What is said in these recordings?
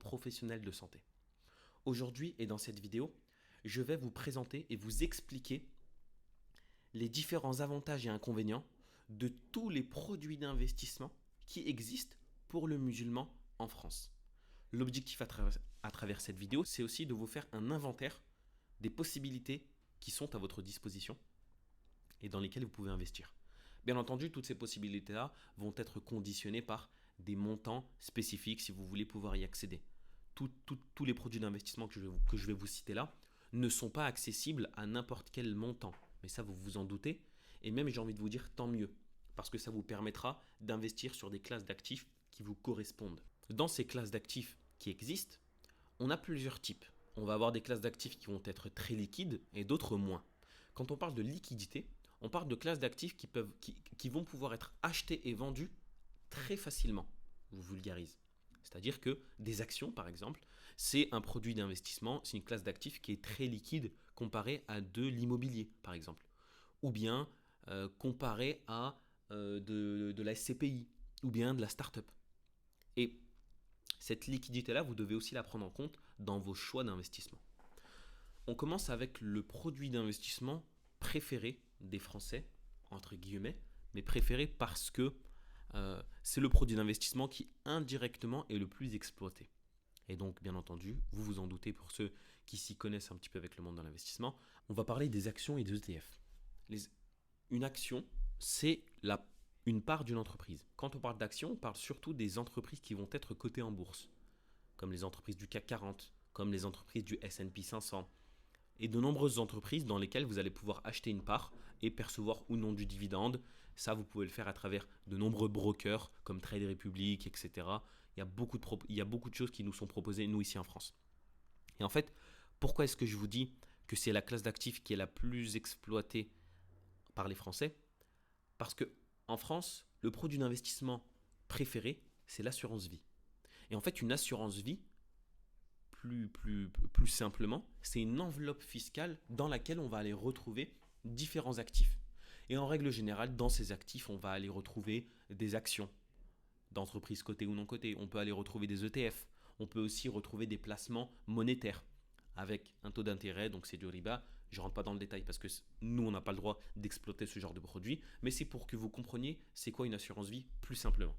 professionnel de santé. Aujourd'hui et dans cette vidéo, je vais vous présenter et vous expliquer les différents avantages et inconvénients de tous les produits d'investissement qui existent pour le musulman en France. L'objectif à travers cette vidéo, c'est aussi de vous faire un inventaire des possibilités qui sont à votre disposition et dans lesquelles vous pouvez investir. Bien entendu, toutes ces possibilités-là vont être conditionnées par des montants spécifiques si vous voulez pouvoir y accéder. Tous les produits d'investissement que je vais vous citer là ne sont pas accessibles à n'importe quel montant. Mais ça, vous vous en doutez. Et même, j'ai envie de vous dire, tant mieux. Parce que ça vous permettra d'investir sur des classes d'actifs qui vous correspondent. Dans ces classes d'actifs qui existent, on a plusieurs types. On va avoir des classes d'actifs qui vont être très liquides et d'autres moins. Quand on parle de liquidité, on parle de classes d'actifs qui vont pouvoir être achetées et vendues très facilement. Je vous vulgarise. C'est-à-dire que des actions, par exemple, c'est un produit d'investissement, c'est une classe d'actifs qui est très liquide comparée à de l'immobilier, par exemple. Ou bien comparé à de la SCPI, ou bien de la start-up. Et cette liquidité-là, vous devez aussi la prendre en compte dans vos choix d'investissement. On commence avec le produit d'investissement préféré des Français, entre guillemets, mais préféré parce que c'est le produit d'investissement qui indirectement est le plus exploité. Et donc, bien entendu, vous vous en doutez pour ceux qui s'y connaissent un petit peu avec le monde de l'investissement, on va parler des actions et des ETF. Une action, c'est une part d'une entreprise. Quand on parle d'action, on parle surtout des entreprises qui vont être cotées en bourse, comme les entreprises du CAC 40, comme les entreprises du S&P 500, et de nombreuses entreprises dans lesquelles vous allez pouvoir acheter une part et percevoir ou non du dividende. Ça, vous pouvez le faire à travers de nombreux brokers comme Trade Republic, etc. Il y a beaucoup de choses qui nous sont proposées, nous, ici en France. Et en fait, pourquoi est-ce que je vous dis que c'est la classe d'actifs qui est la plus exploitée par les Français? Parce que en France, le produit d'investissement préféré, c'est l'assurance vie. Et en fait, une assurance vie, plus simplement, c'est une enveloppe fiscale dans laquelle on va aller retrouver différents actifs. Et en règle générale, dans ces actifs, on va aller retrouver des actions d'entreprises cotées ou non cotées. On peut aller retrouver des ETF. On peut aussi retrouver des placements monétaires avec un taux d'intérêt, donc c'est du riba. Je ne rentre pas dans le détail parce que nous, on n'a pas le droit d'exploiter ce genre de produit, mais c'est pour que vous compreniez c'est quoi une assurance vie plus simplement.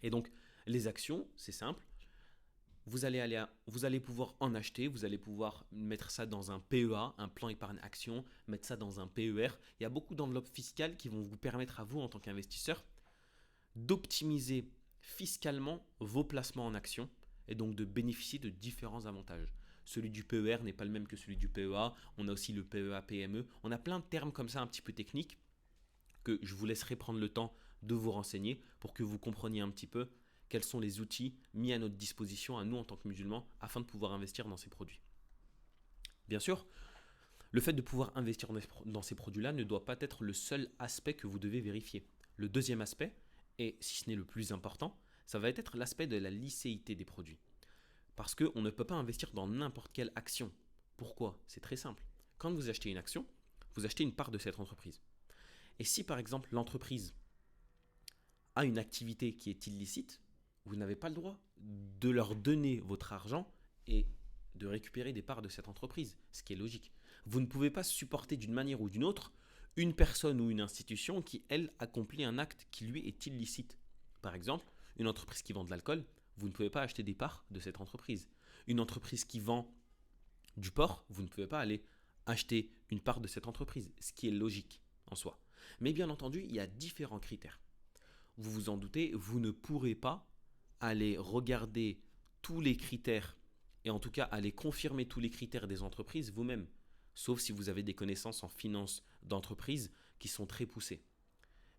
Et donc, les actions, c'est simple. Vous allez pouvoir en acheter, vous allez pouvoir mettre ça dans un PEA, un plan épargne action, mettre ça dans un PER. Il y a beaucoup d'enveloppes fiscales qui vont vous permettre à vous, en tant qu'investisseur, d'optimiser fiscalement vos placements en actions et donc de bénéficier de différents avantages. Celui du PER n'est pas le même que celui du PEA. On a aussi le PEA PME. On a plein de termes comme ça un petit peu techniques que je vous laisserai prendre le temps de vous renseigner pour que vous compreniez un petit peu quels sont les outils mis à notre disposition, à nous en tant que musulmans, afin de pouvoir investir dans ces produits. Bien sûr, le fait de pouvoir investir dans ces produits-là ne doit pas être le seul aspect que vous devez vérifier. Le deuxième aspect, et si ce n'est le plus important, ça va être l'aspect de la licéité des produits. Parce qu'on ne peut pas investir dans n'importe quelle action. Pourquoi? C'est très simple. Quand vous achetez une action, vous achetez une part de cette entreprise. Et si par exemple l'entreprise a une activité qui est illicite, vous n'avez pas le droit de leur donner votre argent et de récupérer des parts de cette entreprise, ce qui est logique. Vous ne pouvez pas supporter d'une manière ou d'une autre une personne ou une institution qui, elle, accomplit un acte qui lui est illicite. Par exemple, une entreprise qui vend de l'alcool, vous ne pouvez pas acheter des parts de cette entreprise. Une entreprise qui vend du porc, vous ne pouvez pas aller acheter une part de cette entreprise, ce qui est logique en soi. Mais bien entendu, il y a différents critères. Vous vous en doutez, vous ne pourrez pas aller regarder tous les critères et en tout cas aller confirmer tous les critères des entreprises vous-même, sauf si vous avez des connaissances en finance d'entreprise qui sont très poussées.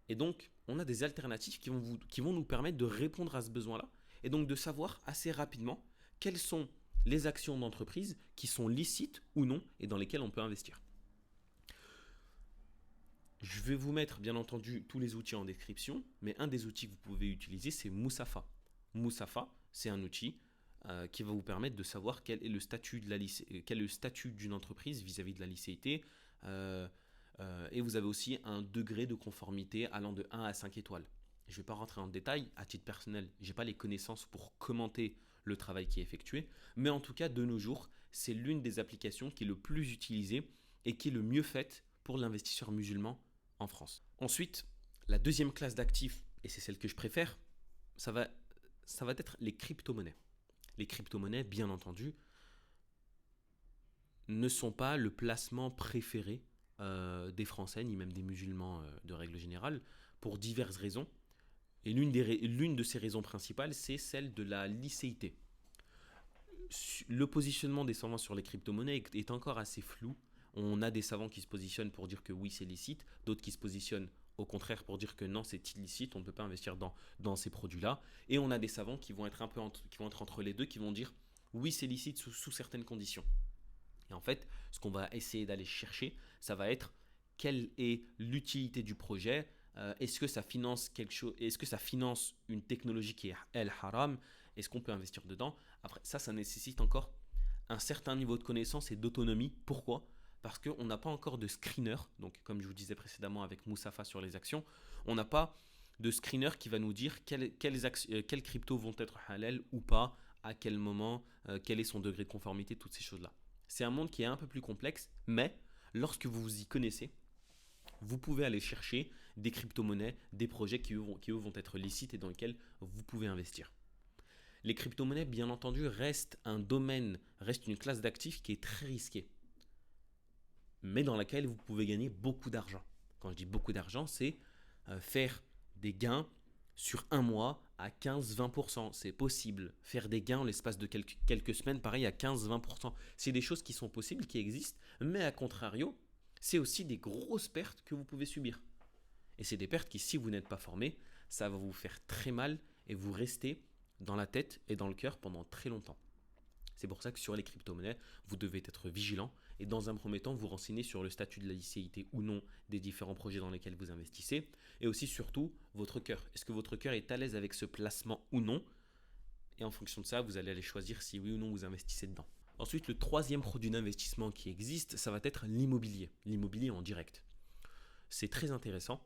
Et donc, on a des alternatives qui vont nous permettre de répondre à ce besoin-là et donc de savoir assez rapidement quelles sont les actions d'entreprise qui sont licites ou non et dans lesquelles on peut investir. Je vais vous mettre bien entendu tous les outils en description, mais un des outils que vous pouvez utiliser, c'est Moussafa. Moussafa, c'est un outil qui va vous permettre de savoir quel est le statut d'une entreprise vis-à-vis de la licéité. Et vous avez aussi un degré de conformité allant de 1 à 5 étoiles. Je ne vais pas rentrer en détail, à titre personnel, je n'ai pas les connaissances pour commenter le travail qui est effectué. Mais en tout cas, de nos jours, c'est l'une des applications qui est le plus utilisée et qui est le mieux faite pour l'investisseur musulman en France. Ensuite, la deuxième classe d'actifs, et c'est celle que je préfère, ça va, ça va être les crypto-monnaies. Les crypto-monnaies, bien entendu, ne sont pas le placement préféré des Français, ni même des musulmans de règle générale, pour diverses raisons. Et l'une de ces raisons principales, c'est celle de la licéité. Le positionnement des savants sur les crypto-monnaies est encore assez flou. On a des savants qui se positionnent pour dire que oui, c'est licite, d'autres qui se positionnent au contraire pour dire que non, c'est illicite, on ne peut pas investir dans ces produits-là. Et on a des savants qui vont être qui vont être entre les deux, qui vont dire oui, c'est licite sous certaines conditions. Et en fait, ce qu'on va essayer d'aller chercher, ça va être quelle est l'utilité du projet. Est-ce que ça finance quelque chose? Est-ce que ça finance une technologie qui est el haram? Est-ce qu'on peut investir dedans? Après, ça nécessite encore un certain niveau de connaissance et d'autonomie. Pourquoi? Parce qu'on n'a pas encore de screener. Donc, comme je vous disais précédemment avec Moussafa sur les actions, on n'a pas de screener qui va nous dire quelles cryptos vont être halal ou pas, à quel moment, quel est son degré de conformité, toutes ces choses-là. C'est un monde qui est un peu plus complexe, mais lorsque vous vous y connaissez, vous pouvez aller chercher des crypto-monnaies, des projets qui eux vont être licites et dans lesquels vous pouvez investir. Les crypto-monnaies, bien entendu, restent une classe d'actifs qui est très risquée, mais dans laquelle vous pouvez gagner beaucoup d'argent. Quand je dis beaucoup d'argent, c'est faire des gains sur un mois à 15-20%. C'est possible. Faire des gains en l'espace de quelques semaines, pareil, à 15-20%. C'est des choses qui sont possibles, qui existent, mais à contrario, c'est aussi des grosses pertes que vous pouvez subir. Et c'est des pertes qui, si vous n'êtes pas formé, ça va vous faire très mal et vous restez dans la tête et dans le cœur pendant très longtemps. C'est pour ça que sur les crypto-monnaies, vous devez être vigilant et dans un premier temps, vous renseigner sur le statut de la licéité ou non des différents projets dans lesquels vous investissez et aussi surtout votre cœur. Est-ce que votre cœur est à l'aise avec ce placement ou non? Et en fonction de ça, vous allez aller choisir si oui ou non vous investissez dedans. Ensuite, le troisième produit d'investissement qui existe, ça va être l'immobilier. L'immobilier en direct. C'est très intéressant.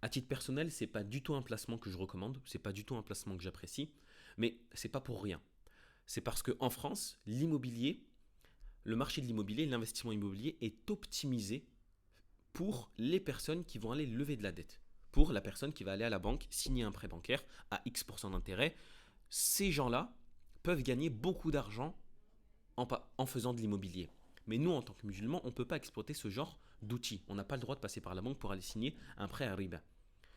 À titre personnel, c'est pas du tout un placement que je recommande, c'est pas du tout un placement que j'apprécie, mais c'est pas pour rien. C'est parce qu'en France, le marché de l'immobilier, l'investissement immobilier est optimisé pour les personnes qui vont aller lever de la dette. Pour la personne qui va aller à la banque, signer un prêt bancaire à X% d'intérêt, ces gens-là peuvent gagner beaucoup d'argent en faisant de l'immobilier. Mais nous, en tant que musulmans, on ne peut pas exploiter ce genre d'outils. On n'a pas le droit de passer par la banque pour aller signer un prêt à riba.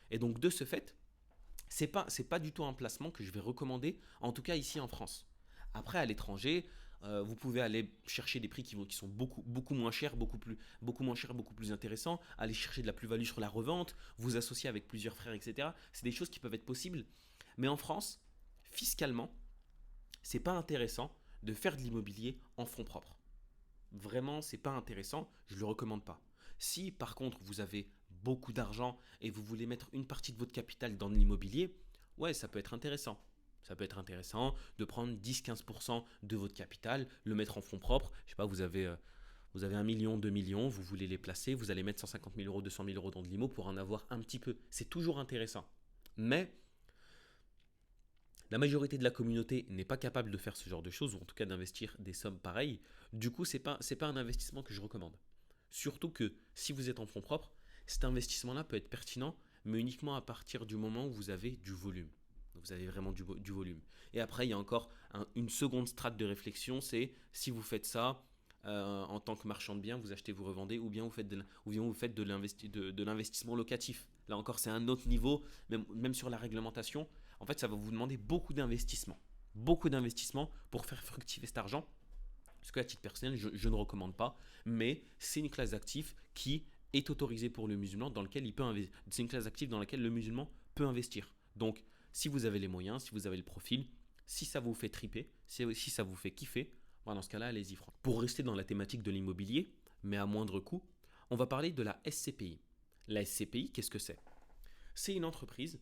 Et donc, de ce fait, c'est pas du tout un placement que je vais recommander, en tout cas ici en France. Après, à l'étranger, vous pouvez aller chercher des prix qui sont beaucoup moins chers, beaucoup plus intéressants, aller chercher de la plus-value sur la revente, vous associer avec plusieurs frères, etc. C'est des choses qui peuvent être possibles. Mais en France, fiscalement, c'est pas intéressant de faire de l'immobilier en fonds propres. Vraiment, c'est pas intéressant, je ne le recommande pas. Si par contre vous avez beaucoup d'argent et vous voulez mettre une partie de votre capital dans de l'immobilier, ouais, ça peut être intéressant. Ça peut être intéressant de prendre 10-15% de votre capital, le mettre en fonds propres. Je sais pas, vous avez 1 million, 2 millions, vous voulez les placer, vous allez mettre 150 000 euros, 200 000 euros dans de l'immo pour en avoir un petit peu. C'est toujours intéressant. Mais la majorité de la communauté n'est pas capable de faire ce genre de choses, ou en tout cas d'investir des sommes pareilles. Du coup, c'est pas un investissement que je recommande. Surtout que si vous êtes en fonds propres, cet investissement-là peut être pertinent, mais uniquement à partir du moment où vous avez du volume. Vous avez vraiment du volume. Et après, il y a encore une seconde strate de réflexion, c'est si vous faites ça en tant que marchand de biens, vous achetez, vous revendez, ou bien vous faites de l'investissement locatif. Là encore, c'est un autre niveau, même sur la réglementation. En fait, ça va vous demander beaucoup d'investissement. Beaucoup d'investissement pour faire fructifier cet argent. Ce que à titre personnel, je ne recommande pas. Mais c'est une classe d'actifs qui est autorisée pour le musulman, dans lequel il peut investir. C'est une classe d'actifs dans laquelle le musulman peut investir. Donc, si vous avez les moyens, si vous avez le profil, si ça vous fait triper, si ça vous fait kiffer, dans ce cas-là, allez-y. Pour rester dans la thématique de l'immobilier, mais à moindre coût, on va parler de la SCPI. La SCPI, qu'est-ce que c'est? C'est une entreprise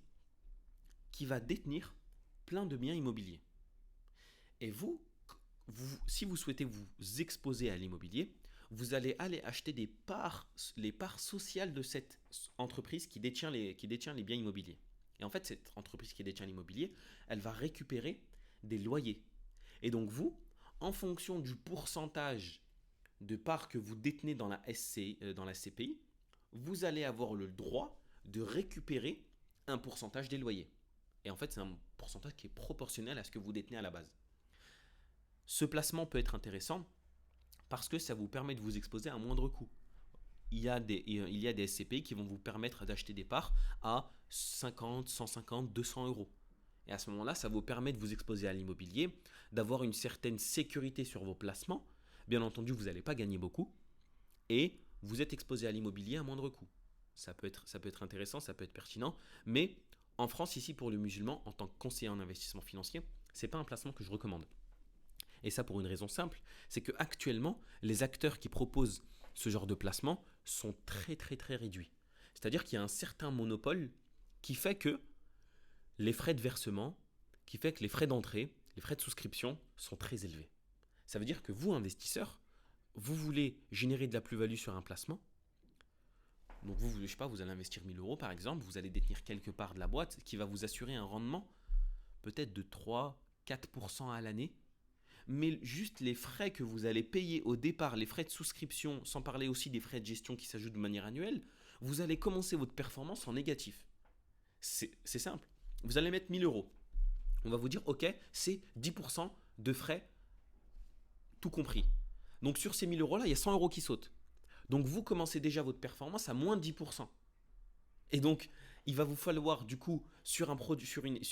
qui va détenir plein de biens immobiliers. Et si vous souhaitez vous exposer à l'immobilier, vous allez aller acheter les parts sociales de cette entreprise qui détient les biens immobiliers. Et en fait, cette entreprise qui détient l'immobilier, elle va récupérer des loyers. Et donc vous, en fonction du pourcentage de parts que vous détenez dans la dans la SCPI, vous allez avoir le droit de récupérer un pourcentage des loyers. Et en fait, c'est un pourcentage qui est proportionnel à ce que vous détenez à la base. Ce placement peut être intéressant parce que ça vous permet de vous exposer à un moindre coût. Il y a des SCPI qui vont vous permettre d'acheter des parts à 50, 150, 200 euros. Et à ce moment-là, ça vous permet de vous exposer à l'immobilier, d'avoir une certaine sécurité sur vos placements. Bien entendu, vous n'allez pas gagner beaucoup et vous êtes exposé à l'immobilier à moindre coût. Ça peut être intéressant, ça peut être pertinent, mais en France, ici, pour le musulman, en tant que conseiller en investissement financier, ce n'est pas un placement que je recommande. Et ça pour une raison simple, c'est qu'actuellement, les acteurs qui proposent ce genre de placement sont très très très réduits. C'est-à-dire qu'il y a un certain monopole qui fait que les frais de versement, qui fait que les frais d'entrée, les frais de souscription sont très élevés. Ça veut dire que vous, investisseur, vous voulez générer de la plus-value sur un placement. Donc vous, je sais pas, vous allez investir 1000 euros par exemple, vous allez détenir quelque part de la boîte qui va vous assurer un rendement peut-être de 3-4% à l'année. Mais juste les frais que vous allez payer au départ, les frais de souscription, sans parler aussi des frais de gestion qui s'ajoutent de manière annuelle, vous allez commencer votre performance en négatif. C'est simple. Vous allez mettre 1000 euros. On va vous dire, ok, c'est 10% de frais, tout compris. Donc sur ces 1000 euros là, il y a 100 euros qui sautent. Donc vous commencez déjà votre performance à moins de 10%. Et donc, il va vous falloir du coup, sur une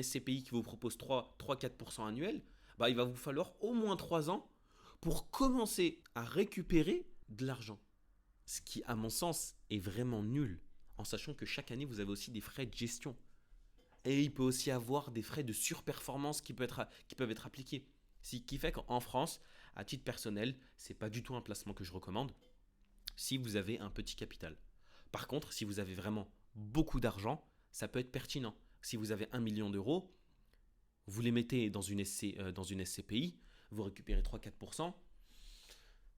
SCPI qui vous propose 3-4% annuel, bah, il va vous falloir au moins 3 ans pour commencer à récupérer de l'argent. Ce qui, à mon sens, est vraiment nul, en sachant que chaque année, vous avez aussi des frais de gestion. Et il peut aussi avoir des frais de surperformance qui peuvent être appliqués. Ce qui fait qu'en France, à titre personnel, ce n'est pas du tout un placement que je recommande si vous avez un petit capital. Par contre, si vous avez vraiment beaucoup d'argent, ça peut être pertinent. Si vous avez 1 million d'euros, vous les mettez dans une SCPI, vous récupérez 3-4%,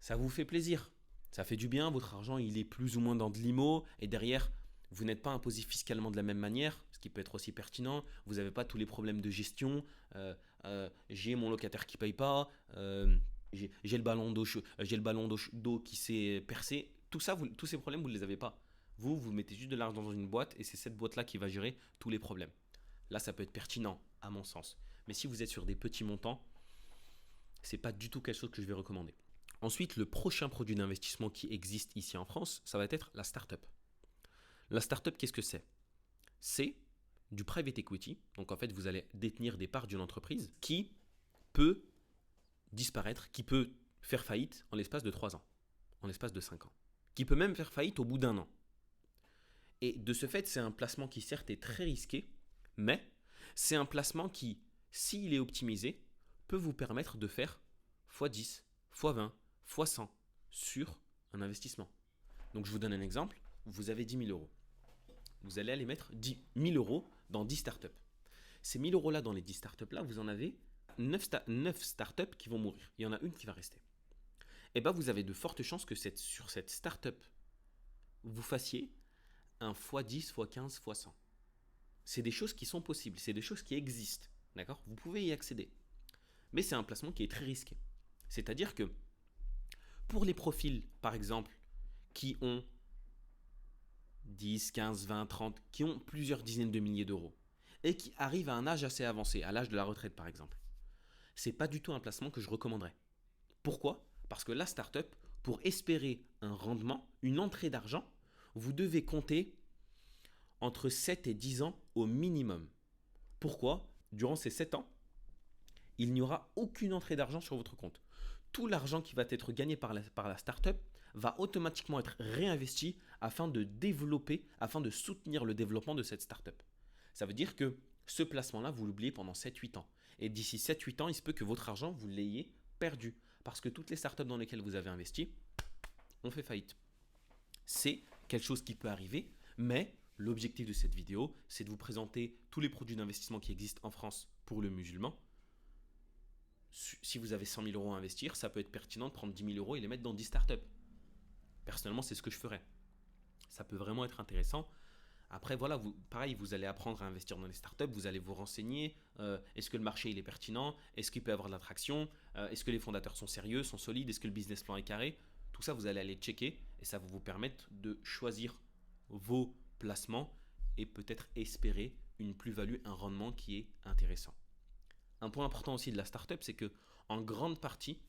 ça vous fait plaisir. Ça fait du bien, votre argent il est plus ou moins dans de l'IMO, et derrière, vous n'êtes pas imposé fiscalement de la même manière, ce qui peut être aussi pertinent. Vous n'avez pas tous les problèmes de gestion. J'ai mon locataire qui ne paye pas, j'ai le ballon d'eau qui s'est percé. Tout ça, tous ces problèmes, vous ne les avez pas. Vous mettez juste de l'argent dans une boîte et c'est cette boîte-là qui va gérer tous les problèmes. Là, ça peut être pertinent, à mon sens. Mais si vous êtes sur des petits montants, ce n'est pas du tout quelque chose que je vais recommander. Ensuite, le prochain produit d'investissement qui existe ici en France, ça va être la startup. La startup, qu'est-ce que c'est? C'est du private equity. Donc en fait, vous allez détenir des parts d'une entreprise qui peut disparaître, qui peut faire faillite en l'espace de 3 ans, en l'espace de 5 ans, qui peut même faire faillite au bout d'1 an. Et de ce fait, c'est un placement qui certes est très risqué, mais c'est un placement qui, s'il est optimisé, peut vous permettre de faire x10, x20, x100 sur un investissement. Donc je vous donne un exemple, vous avez 10 000 euros. Vous allez aller mettre 10 000 euros dans 10 startups. Ces 1000 euros là dans les 10 startups là, vous en avez 9 startups qui vont mourir. Il y en a une qui va rester. Et bien vous avez de fortes chances que sur cette startup, vous fassiez un x10, x15, x100. C'est des choses qui sont possibles, c'est des choses qui existent. D'accord? Vous pouvez y accéder. Mais c'est un placement qui est très risqué. C'est-à-dire que pour les profils, par exemple, qui ont 10, 15, 20, 30, qui ont plusieurs dizaines de milliers d'euros et qui arrivent à un âge assez avancé, à l'âge de la retraite par exemple, c'est pas du tout un placement que je recommanderais. Pourquoi? Parce que la startup, pour espérer un rendement, une entrée d'argent, vous devez compter entre 7 et 10 ans au minimum. Pourquoi? Durant ces 7 ans, il n'y aura aucune entrée d'argent sur votre compte. Tout l'argent qui va être gagné par la startup va automatiquement être réinvesti afin de développer, afin de soutenir le développement de cette startup. Ça veut dire que ce placement-là, vous l'oubliez pendant 7-8 ans. Et d'ici 7-8 ans, il se peut que votre argent, vous l'ayez perdu. Parce que toutes les startups dans lesquelles vous avez investi ont fait faillite. C'est quelque chose qui peut arriver, mais l'objectif de cette vidéo, c'est de vous présenter tous les produits d'investissement qui existent en France pour le musulman. Si vous avez 100 000 euros à investir, ça peut être pertinent de prendre 10 000 euros et les mettre dans 10 startups. Personnellement, c'est ce que je ferais. Ça peut vraiment être intéressant. Après, voilà, pareil, vous allez apprendre à investir dans les startups, vous allez vous renseigner. Est-ce que le marché il est pertinent? Est-ce qu'il peut y avoir de l'attraction? Est-ce que les fondateurs sont sérieux, sont solides? Est-ce que le business plan est carré? Tout ça, vous allez aller checker et ça va vous permettre de choisir vos placements et peut-être espérer une plus-value, un rendement qui est intéressant. Un point important aussi de la startup, c'est que en grande partie,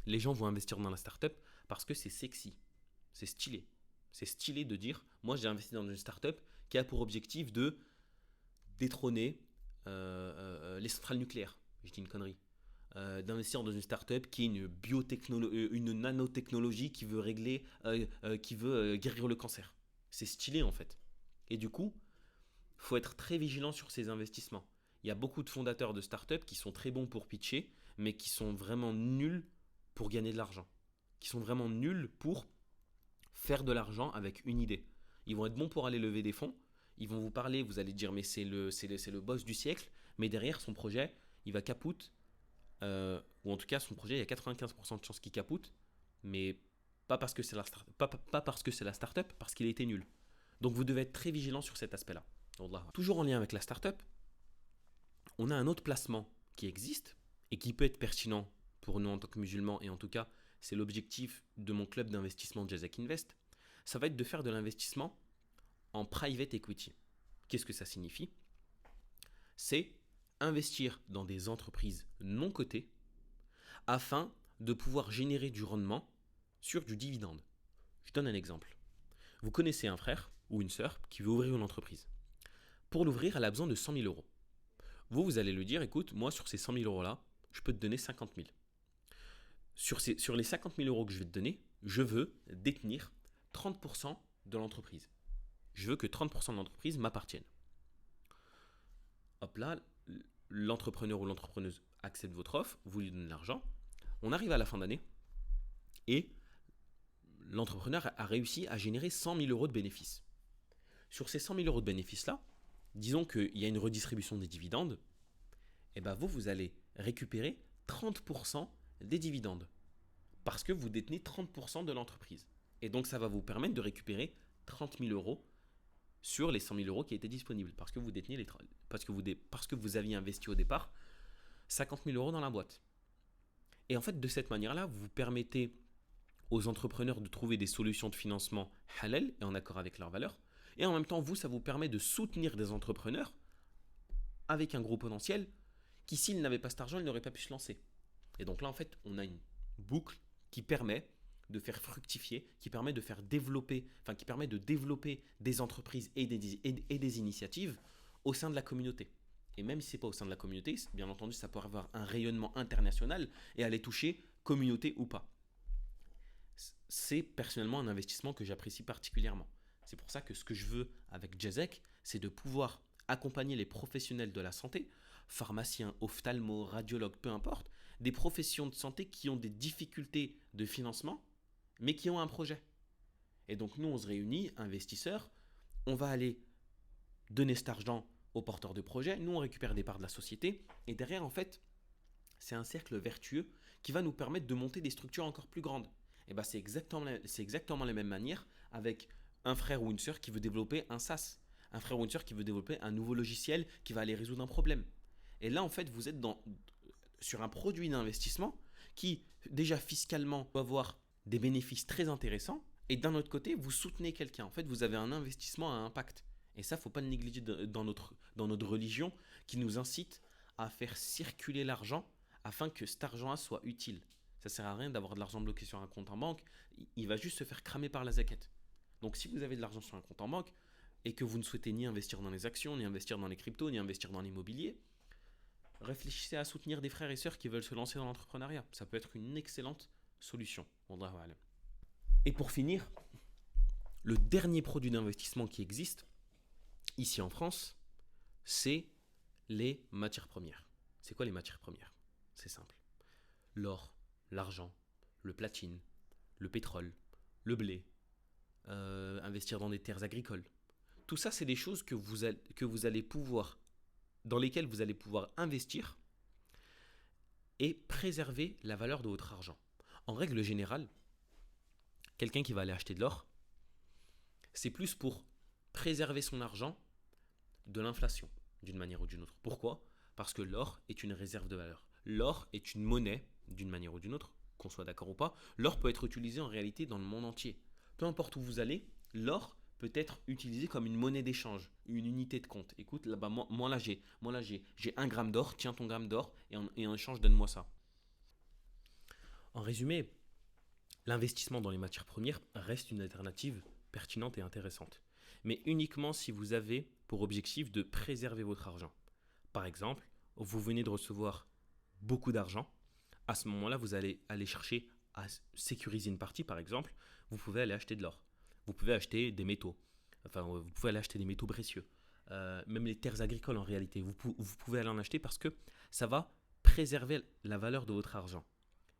les gens vont investir dans la startup parce que c'est sexy, c'est stylé. C'est stylé de dire, moi j'ai investi dans une startup qui a pour objectif de détrôner les centrales nucléaires. Je dis une connerie. D'investir dans une startup qui est une nanotechnologie qui veut régler, qui veut guérir le cancer. C'est stylé en fait. Et du coup, il faut être très vigilant sur ces investissements. Il y a beaucoup de fondateurs de startups qui sont très bons pour pitcher, mais qui sont vraiment nuls pour gagner de l'argent. Qui sont vraiment nuls pour faire de l'argent avec une idée. Ils vont être bons pour aller lever des fonds. Ils vont vous parler, vous allez dire mais c'est le boss du siècle, mais derrière son projet, il va capote, ou en tout cas son projet, il y a 95% de chances qu'il capote, mais pas parce que c'est pas parce que c'est la startup, parce qu'il a été nul. Donc vous devez être très vigilant sur cet aspect-là. Toujours en lien avec la startup, on a un autre placement qui existe et qui peut être pertinent pour nous en tant que musulmans, et en tout cas c'est l'objectif de mon club d'investissement Jazak Invest, ça va être de faire de l'investissement en private equity. Qu'est-ce que ça signifie? C'est investir dans des entreprises non cotées afin de pouvoir générer du rendement sur du dividende. Je donne un exemple. Vous connaissez un frère ou une sœur qui veut ouvrir une entreprise. Pour l'ouvrir, elle a besoin de 100 000 euros. Vous allez lui dire, écoute, moi sur ces 100 000 euros-là, je peux te donner 50 000. Sur les 50 000 euros que je vais te donner, je veux détenir 30% de l'entreprise. Je veux que 30% de l'entreprise m'appartienne. Hop là, l'entrepreneur ou l'entrepreneuse accepte votre offre, vous lui donnez l'argent. On arrive à la fin d'année et l'entrepreneur a réussi à générer 100 000 euros de bénéfices. Sur ces 100 000 euros de bénéfices-là, disons qu'il y a une redistribution des dividendes, et bien vous allez récupérer 30% des dividendes parce que vous détenez 30% de l'entreprise. Et donc ça va vous permettre de récupérer 30 000 euros sur les 100 000 euros qui étaient disponibles parce que parce que vous aviez investi au départ 50 000 euros dans la boîte. Et en fait, de cette manière-là, vous permettez aux entrepreneurs de trouver des solutions de financement halal et en accord avec leurs valeurs. Et en même temps, ça vous permet de soutenir des entrepreneurs avec un gros potentiel qui, s'ils n'avaient pas cet argent, ils n'auraient pas pu se lancer. Et donc là, en fait, on a une boucle qui permet de faire fructifier, qui permet de développer des entreprises et des initiatives au sein de la communauté. Et même si ce n'est pas au sein de la communauté, bien entendu, ça peut avoir un rayonnement international et aller toucher communauté ou pas. C'est personnellement un investissement que j'apprécie particulièrement. C'est pour ça que ce que je veux avec Jazek, c'est de pouvoir accompagner les professionnels de la santé, pharmaciens, ophtalmos, radiologues, peu importe, des professions de santé qui ont des difficultés de financement, mais qui ont un projet. Et donc nous, on se réunit, investisseurs, on va aller donner cet argent aux porteurs de projets, nous on récupère des parts de la société, et derrière en fait, c'est un cercle vertueux qui va nous permettre de monter des structures encore plus grandes. Et bien c'est exactement la même manière avec un frère ou une sœur qui veut développer un SaaS, un frère ou une sœur qui veut développer un nouveau logiciel qui va aller résoudre un problème. Et là en fait, vous êtes sur un produit d'investissement qui déjà fiscalement va avoir des bénéfices très intéressants, et d'un autre côté, vous soutenez quelqu'un. En fait, vous avez un investissement à impact. Et ça, il ne faut pas le négliger dans notre religion qui nous incite à faire circuler l'argent afin que cet argent soit utile. Ça ne sert à rien d'avoir de l'argent bloqué sur un compte en banque, il va juste se faire cramer par la zakat. Donc si vous avez de l'argent sur un compte en banque et que vous ne souhaitez ni investir dans les actions, ni investir dans les cryptos, ni investir dans l'immobilier, réfléchissez à soutenir des frères et sœurs qui veulent se lancer dans l'entrepreneuriat. Ça peut être une excellente solution. Et pour finir, le dernier produit d'investissement qui existe ici en France, c'est les matières premières. C'est quoi les matières premières? C'est simple. L'or, l'argent, le platine, le pétrole, le blé, investir dans des terres agricoles. Tout ça, c'est des choses que vous allez pouvoir, dans lesquelles vous allez pouvoir investir et préserver la valeur de votre argent. En règle générale, quelqu'un qui va aller acheter de l'or, c'est plus pour préserver son argent de l'inflation, d'une manière ou d'une autre. Pourquoi? Parce que l'or est une réserve de valeur. L'or est une monnaie, d'une manière ou d'une autre, qu'on soit d'accord ou pas. L'or peut être utilisé en réalité dans le monde entier. Peu importe où vous allez, l'or peut être utilisé comme une monnaie d'échange, une unité de compte. Écoute, là-bas, j'ai 1 gramme d'or, tiens ton gramme d'or, et en échange, donne-moi ça. En résumé, l'investissement dans les matières premières reste une alternative pertinente et intéressante, mais uniquement si vous avez pour objectif de préserver votre argent. Par exemple, vous venez de recevoir beaucoup d'argent, à ce moment-là, vous allez aller chercher à sécuriser une partie, par exemple, vous pouvez aller acheter de l'or. Vous pouvez acheter des métaux. Enfin, vous pouvez aller acheter des métaux précieux. Même les terres agricoles, en réalité, vous pouvez aller en acheter parce que ça va préserver la valeur de votre argent.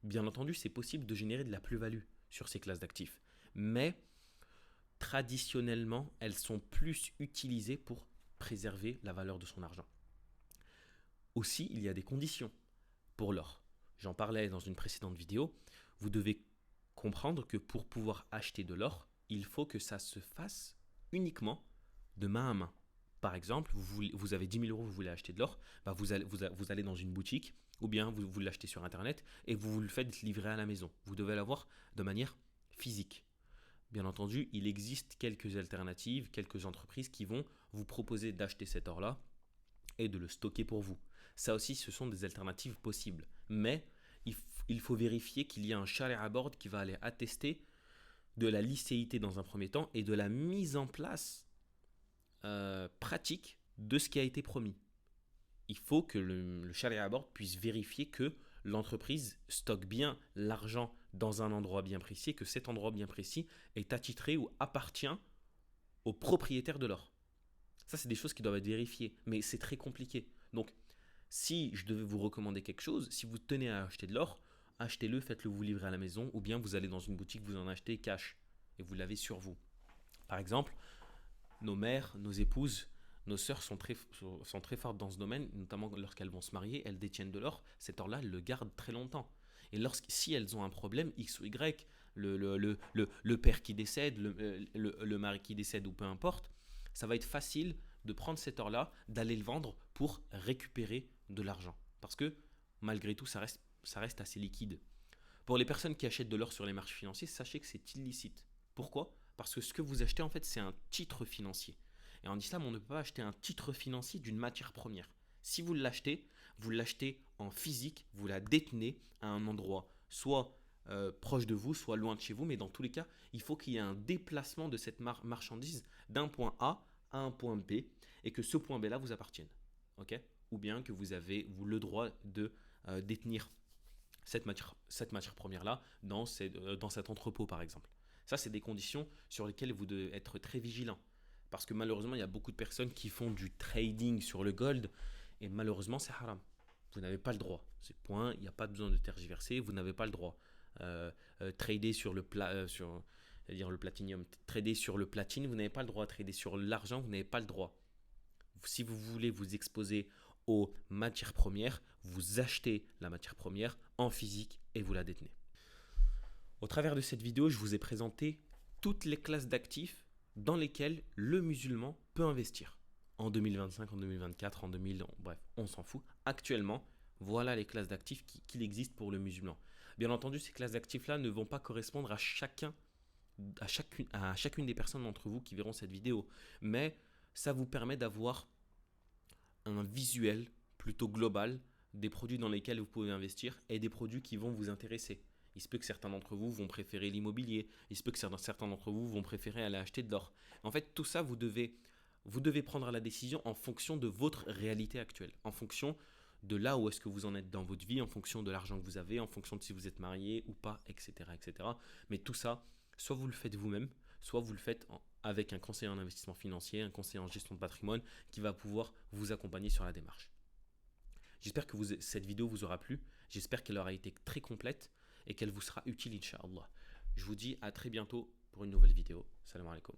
Bien entendu, c'est possible de générer de la plus-value sur ces classes d'actifs. Mais traditionnellement, elles sont plus utilisées pour préserver la valeur de son argent. Aussi, il y a des conditions pour l'or. J'en parlais dans une précédente vidéo. Vous devez comprendre que pour pouvoir acheter de l'or, il faut que ça se fasse uniquement de main à main. Par exemple, vous avez 10 000 euros, vous voulez acheter de l'or, vous allez dans une boutique ou bien vous l'achetez sur Internet et vous le faites livrer à la maison. Vous devez l'avoir de manière physique. Bien entendu, il existe quelques alternatives, quelques entreprises qui vont vous proposer d'acheter cet or-là et de le stocker pour vous. Ça aussi, ce sont des alternatives possibles. Mais il faut vérifier qu'il y a un sharia board qui va aller attester de la licéité dans un premier temps et de la mise en place pratique de ce qui a été promis. Il faut que le sharia board puisse vérifier que l'entreprise stocke bien l'argent dans un endroit bien précis et que cet endroit bien précis est attitré ou appartient au propriétaire de l'or. Ça, c'est des choses qui doivent être vérifiées, mais c'est très compliqué. Donc, si je devais vous recommander quelque chose, si vous tenez à acheter de l'or, achetez-le, faites-le vous livrer à la maison, ou bien vous allez dans une boutique, vous en achetez cash, et vous l'avez sur vous. Par exemple, nos mères, nos épouses, nos sœurs sont très fortes dans ce domaine, notamment lorsqu'elles vont se marier, elles détiennent de l'or, cet or-là, elles le gardent très longtemps. Et si elles ont un problème, X ou Y, le père qui décède, le mari qui décède, ou peu importe, ça va être facile de prendre cet or-là, d'aller le vendre pour récupérer de l'argent. Parce que malgré tout, ça reste assez liquide. Pour les personnes qui achètent de l'or sur les marchés financiers, sachez que c'est illicite. Pourquoi? Parce que ce que vous achetez, en fait, c'est un titre financier. Et en islam, on ne peut pas acheter un titre financier d'une matière première. Si vous l'achetez en physique, vous la détenez à un endroit, soit proche de vous, soit loin de chez vous, mais dans tous les cas, il faut qu'il y ait un déplacement de cette marchandise d'un point A à un point B et que ce point B-là vous appartienne. Okay? Ou bien que vous avez le droit de détenir cette matière première-là dans cet entrepôt, par exemple. Ça, c'est des conditions sur lesquelles vous devez être très vigilant. Parce que malheureusement, il y a beaucoup de personnes qui font du trading sur le gold et malheureusement, c'est haram. Vous n'avez pas le droit. C'est point, il n'y a pas besoin de tergiverser, vous n'avez pas le droit. Trader sur le platinium, trader sur le platine, vous n'avez pas le droit. Trader sur l'argent, vous n'avez pas le droit. Si vous voulez vous exposer aux matières premières, vous achetez la matière première en physique et vous la détenez. Au travers de cette vidéo, je vous ai présenté toutes les classes d'actifs dans lesquelles le musulman peut investir. En 2025, en 2024, en 2000, bref, on s'en fout. Actuellement, voilà les classes d'actifs qu'il existe pour le musulman. Bien entendu, ces classes d'actifs-là ne vont pas correspondre à chacune des personnes d'entre vous qui verront cette vidéo. Mais ça vous permet d'avoir un visuel plutôt global des produits dans lesquels vous pouvez investir et des produits qui vont vous intéresser. Il se peut que certains d'entre vous vont préférer l'immobilier. Il se peut que certains d'entre vous vont préférer aller acheter de l'or. En fait, tout ça, vous devez prendre la décision en fonction de votre réalité actuelle, en fonction de là où est-ce que vous en êtes dans votre vie, en fonction de l'argent que vous avez, en fonction de si vous êtes marié ou pas, etc., etc. Mais tout ça, soit vous le faites vous-même, soit vous le faites avec un conseiller en investissement financier, un conseiller en gestion de patrimoine qui va pouvoir vous accompagner sur la démarche. J'espère que cette vidéo vous aura plu. J'espère qu'elle aura été très complète et qu'elle vous sera utile, Inch'Allah. Je vous dis à très bientôt pour une nouvelle vidéo. Salam alaikum.